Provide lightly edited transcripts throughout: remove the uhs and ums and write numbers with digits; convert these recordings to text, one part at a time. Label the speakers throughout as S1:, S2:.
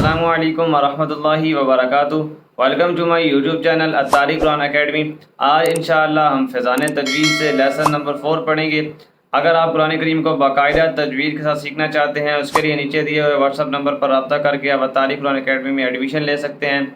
S1: السلام علیکم ورحمۃ اللہ وبرکاتہ۔ Welcome to my YouTube channel Al Tariq Quran academy. آج انشاءاللہ ہم فیضان تجوید سے لیسن نمبر 4 پڑھیں گے۔ اگر آپ قرآن کریم کو باقاعدہ تجوید کے ساتھ سیکھنا چاہتے ہیں، اس کے لیے نیچے دیے ہوئے واٹس ایپ نمبر پر رابطہ کر کے آپ الطارق قرآن اکیڈمی میں ایڈمیشن لے سکتے ہیں۔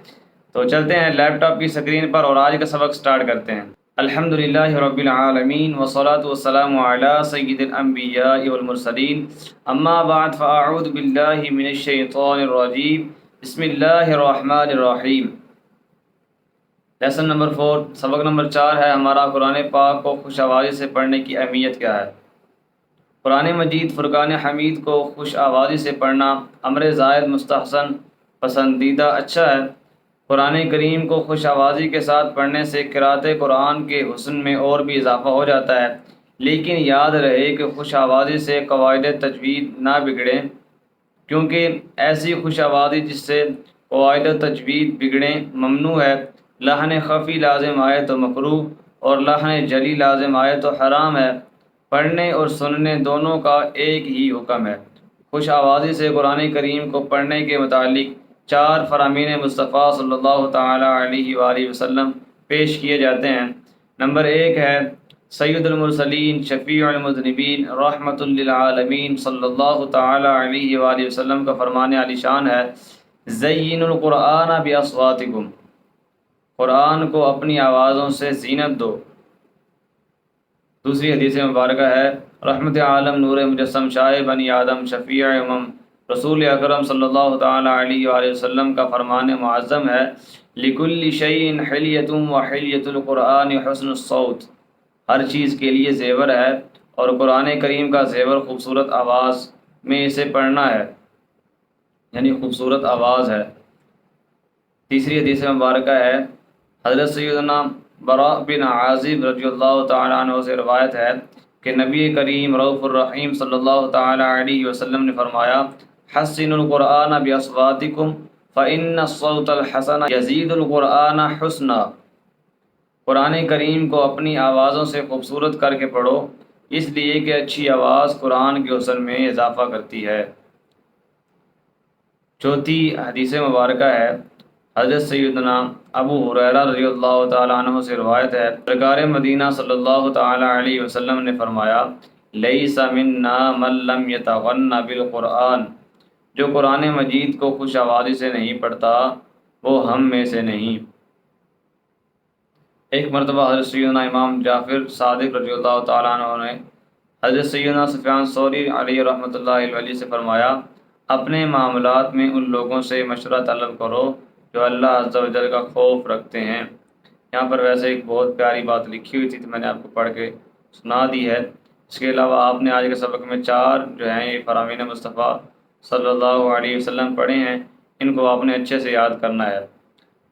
S1: تو چلتے ہیں لیپ ٹاپ کی اسکرین پر اور آج کا سبق سٹارٹ کرتے ہیں۔ الحمدللہ رب العالمین والصلاة والسلام علی سید الانبیاء والمرسلین، اما بعد فاعوذ باللہ من الشیطان الرجیم، بسم اللہ الرحمن الرحیم۔ لیسن نمبر 4، سبق نمبر 4 ہے ہمارا قرآن پاک کو خوش آوازی سے پڑھنے کی اہمیت کیا ہے۔ قرآن مجید فرقان حمید کو خوش آوازی سے پڑھنا امر زائد مستحسن پسندیدہ اچھا ہے۔ قرآن کریم کو خوش آوازی کے ساتھ پڑھنے سے قرأت قرآن کے حسن میں اور بھی اضافہ ہو جاتا ہے، لیکن یاد رہے کہ خوش آوازی سے قواعد تجوید نہ بگڑیں، کیونکہ ایسی خوش آوازی جس سے قواعد تجوید بگڑیں ممنوع ہے۔ لحن خفی لازم آئے تو مکروہ اور لحن جلی لازم آئے تو حرام ہے۔ پڑھنے اور سننے دونوں کا ایک ہی حکم ہے۔ خوش آوازی سے قرآن کریم کو پڑھنے کے متعلق 4 فرامین مصطفیٰ صلی اللہ تعالیٰ علیہ وآلہ وسلم پیش کیے جاتے ہیں۔ نمبر 1 ہے سید المرسلین شفیع المذنبین رحمۃ للعالمین صلی اللہ تعالیٰ علیہ وآلہ وسلم کا فرمان عالی شان ہے، زین القرآن باصواتکم، قرآن کو اپنی آوازوں سے زینت دو۔ دوسری حدیث مبارکہ ہے رحمت عالم نور مجسم شاہ بنی آدم شفیع امم، رسول اکرم صلی اللہ تعالیٰ علیہ وآلہ وسلم کا فرمان معظم ہے، لکل شیء حلیۃ وحلیۃ القرآن حسن الصوت، ہر چیز کے لیے زیور ہے اور قرآن کریم کا زیور خوبصورت آواز میں اسے پڑھنا ہے، یعنی خوبصورت آواز ہے۔ تیسری حدیث مبارکہ ہے حضرت سیدنا براء بن عازب رضی اللہ تعالیٰ عنہ سے روایت ہے کہ نبی کریم رؤوف الرحیم صلی اللہ تعالیٰ علیہ وسلم نے فرمایا، حسنوا القرآن باصواتکم فإن الصوت الحسن یزید القرآن حسنا، قرآن کریم کو اپنی آوازوں سے خوبصورت کر کے پڑھو، اس لیے کہ اچھی آواز قرآن کے حسن میں اضافہ کرتی ہے۔ چوتھی حدیث مبارکہ ہے حضرت سیدنا ابو ہریرہ رضی اللہ تعالیٰ عنہ سے روایت ہے، سرکار مدینہ صلی اللہ تعالیٰ علیہ وسلم نے فرمایا، لیس منا من لم یتغن بالقرآن، جو قرآن مجید کو خوش آوازی سے نہیں پڑھتا وہ ہم میں سے نہیں۔ ایک مرتبہ حضرت سیدنا امام جعفر صادق رضی اللہ تعالیٰ عنہ نے حضرت سیدنا سفیان ثوری علیہ رحمۃ اللہ علیہ سے فرمایا، اپنے معاملات میں ان لوگوں سے مشورہ طلب کرو جو اللہ عز و جل کا خوف رکھتے ہیں۔ یہاں پر ویسے ایک بہت پیاری بات لکھی ہوئی تھی تو میں نے آپ کو پڑھ کے سنا دی ہے۔ اس کے علاوہ آپ نے آج کے سبق میں 4 جو ہیں یہ فرامین مصطفیٰ صلی اللہ علیہ وسلم پڑھے ہیں، ان کو آپ نے اچھے سے یاد کرنا ہے۔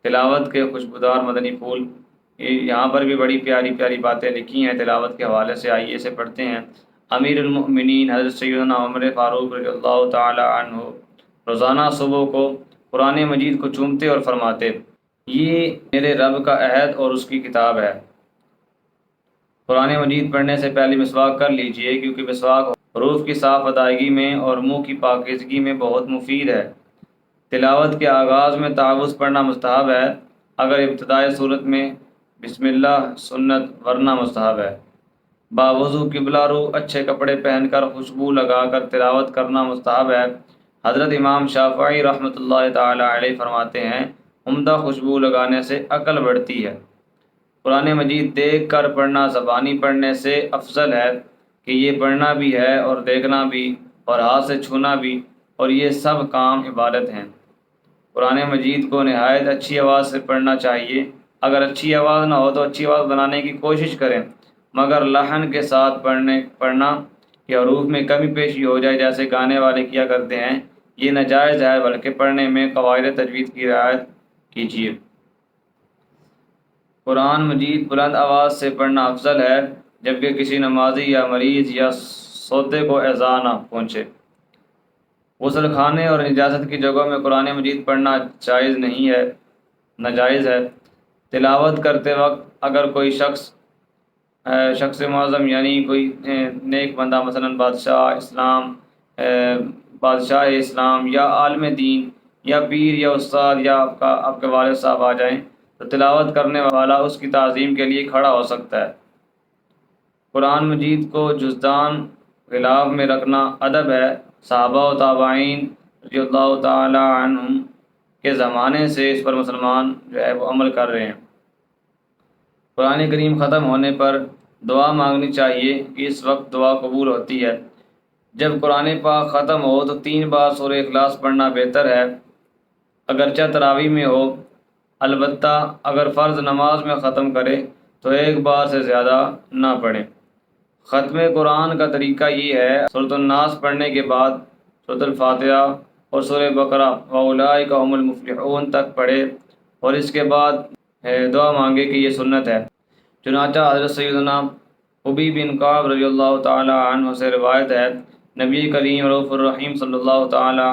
S1: تلاوت کے خوشبودار مدنی پھول، یہاں پر بھی بڑی پیاری پیاری باتیں لکھی ہیں تلاوت کے حوالے سے، آئیے اسے پڑھتے ہیں۔ امیر المؤمنین حضرت سیدنا عمر فاروق رضی اللہ تعالی عنہ روزانہ صبح کو قرآن مجید کو چومتے اور فرماتے، یہ میرے رب کا عہد اور اس کی کتاب ہے۔ قرآن مجید پڑھنے سے پہلے مسواک کر لیجئے، کیونکہ مسواک حروف کی صاف ادائیگی میں اور منہ کی پاکیزگی میں بہت مفید ہے۔ تلاوت کے آغاز میں تعوذ پڑھنا مستحب ہے، اگر ابتدائی صورت میں بسم اللہ سنت، ورنہ مستحب ہے۔ باوضو قبلہ رو اچھے کپڑے پہن کر خوشبو لگا کر تلاوت کرنا مستحب ہے۔ حضرت امام شافعی رحمۃ اللہ تعالی علیہ فرماتے ہیں، عمدہ خوشبو لگانے سے عقل بڑھتی ہے۔ قرآن مجید دیکھ کر پڑھنا زبانی پڑھنے سے افضل ہے کہ یہ پڑھنا بھی ہے اور دیکھنا بھی اور ہاتھ سے چھونا بھی، اور یہ سب کام عبادت ہیں۔ قرآن مجید کو نہایت اچھی آواز سے پڑھنا چاہیے۔ اگر اچھی آواز نہ ہو تو اچھی آواز بنانے کی کوشش کریں، مگر لحن کے ساتھ پڑھنا کہ حروف میں کمی پیشی ہو جائے جیسے گانے والے کیا کرتے ہیں، یہ ناجائز ہے، بلکہ پڑھنے میں قواعد تجوید کی رعایت کیجیے۔ قرآن مجید بلند آواز سے پڑھنا افضل ہے، جبکہ کسی نمازی یا مریض یا سوتے کو ایذا نہ پہنچے۔ غسل خانے اور نجاست کی جگہوں میں قرآن مجید پڑھنا جائز نہیں ہے، ناجائز ہے۔ تلاوت کرتے وقت اگر کوئی شخص معظم یعنی کوئی نیک بندہ، مثلا بادشاہ اسلام یا عالم دین یا پیر یا استاد یا آپ کے والد صاحب آ جائیں تو تلاوت کرنے والا اس کی تعظیم کے لیے کھڑا ہو سکتا ہے۔ قرآن مجید کو جزدان غلاف میں رکھنا ادب ہے۔ صحابہ و تابعین رضی اللہ تعالی عنہم کے زمانے سے اس پر مسلمان جو ہے وہ عمل کر رہے ہیں۔ قرآن کریم ختم ہونے پر دعا مانگنی چاہیے کہ اس وقت دعا قبول ہوتی ہے۔ جب قرآن پاک ختم ہو تو 3 بار سورہ اخلاص پڑھنا بہتر ہے، اگرچہ تراویح میں ہو۔ البتہ اگر فرض نماز میں ختم کرے تو 1 بار سے زیادہ نہ پڑھیں۔ ختم قرآن کا طریقہ یہ ہے، سورۃ الناس پڑھنے کے بعد سورۃ الفاتحہ اور سورہ بقرہ وَأُولَٰئِکَ هُمُ الْمُفْلِحُونَ تک پڑھے اور اس کے بعد دعا مانگے کہ یہ سنت ہے۔ چنانچہ حضرت سیدنا ابی بن کعب رضی اللہ تعالی عنہ سے روایت ہے، نبی کریم رؤوف الرحیم صلی اللہ تعالی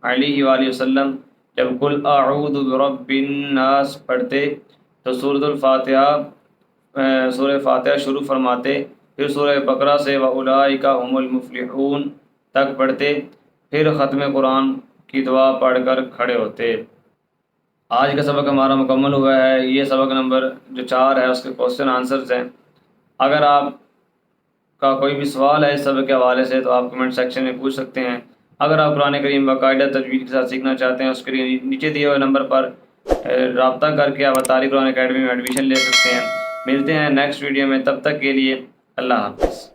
S1: علیہ وآلہ وسلم جب قل اعوذ برب الناس پڑھتے تو سورہ فاتحہ شروع فرماتے، پھر سورہ بقرہ سے وَأُولَٰئِکَ هُمُ الْمُفْلِحُونَ تک پڑھتے، پھر ختم قرآن کی دعا پڑھ کر کھڑے ہوتے۔ آج کا سبق ہمارا مکمل ہوا ہے۔ یہ سبق نمبر جو 4 ہے اس کے کوسچن آنسرز ہیں۔ اگر آپ کا کوئی بھی سوال ہے اس سبق کے حوالے سے تو آپ کمنٹ سیکشن میں پوچھ سکتے ہیں۔ اگر آپ قرآن کریم باقاعدہ تجوید کے ساتھ سیکھنا چاہتے ہیں اس کے لیے نیچے دیے ہوئے نمبر پر رابطہ کر کے آپ اتاری قرآن اکیڈمی میں ایڈمیشن لے سکتے ہیں۔ ملتے ہیں نیکسٹ ویڈیو میں، تب تک کے لیے اللہ حافظ۔